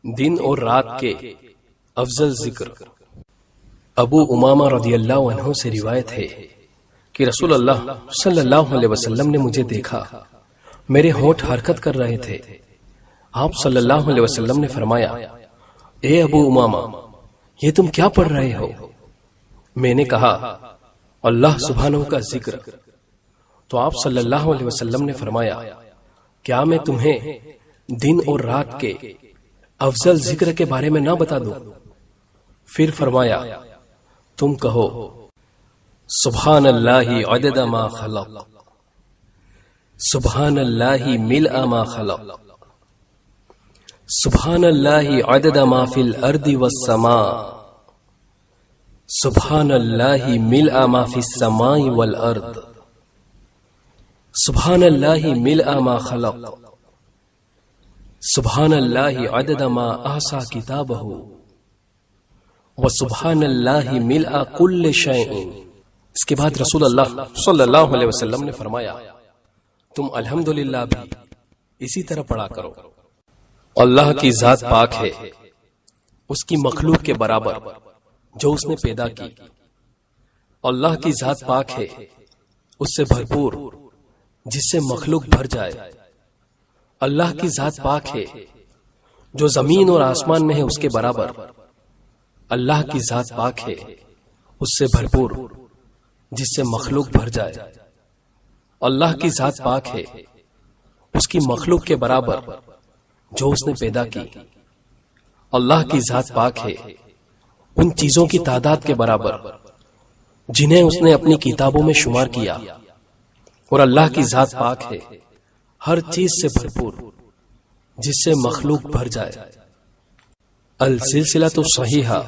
دن اور رات کے افضل ذکر۔ ابو امامہ رضی اللہ عنہ سے روایت ہے کہ رسول اللہ صلی اللہ علیہ وسلم نے مجھے دیکھا، میرے ہونٹ حرکت کر رہے تھے۔ آپ صلی اللہ علیہ وسلم نے فرمایا، اے ابو امامہ، یہ تم کیا پڑھ رہے ہو؟ میں نے کہا، اللہ سبحانہ کا ذکر۔ تو آپ صلی اللہ علیہ وسلم نے فرمایا، کیا میں تمہیں دن اور رات کے افضل ذکر کے بارے میں نہ بتا دوں؟ پھر فرمایا، تم کہو سبحان اللہ عدد ما خلق، سبحان اللہ ملء ما خلق، سبحان اللہ عدد ما فی الارض والسماء، سبحان اللہ ملء ما فی السماء والارض، سبحان اللہ ملء ما خلق، سبحان اللہ عدد ما احصى کتابہ، وسبحان اللہ ملء کل شیء۔ اس کے بعد رسول اللہ صلی اللہ علیہ وسلم نے فرمایا، تم الحمدللہ بھی اسی طرح پڑھا کرو۔ اللہ کی ذات پاک ہے اس کی مخلوق کے برابر جو اس نے پیدا کی۔ اللہ کی ذات پاک ہے اس سے بھرپور جس سے مخلوق بھر جائے۔ اللہ کی ذات پاک ہے جو زمین اور آسمان میں ہے اس کے برابر۔ اللہ کی ذات پاک ہے اس سے بھرپور جس سے مخلوق بھر جائے۔ اللہ کی ذات پاک ہے اس کی مخلوق کے برابر جو اس نے پیدا کی۔ اللہ کی ذات پاک ہے ان چیزوں کی تعداد کے برابر جنہیں اس نے اپنی کتابوں میں شمار کیا، اور اللہ کی ذات پاک ہے ہر چیز سے بھرپور جس سے مخلوق بھر جائے۔ السلسلۃ الصحیحہ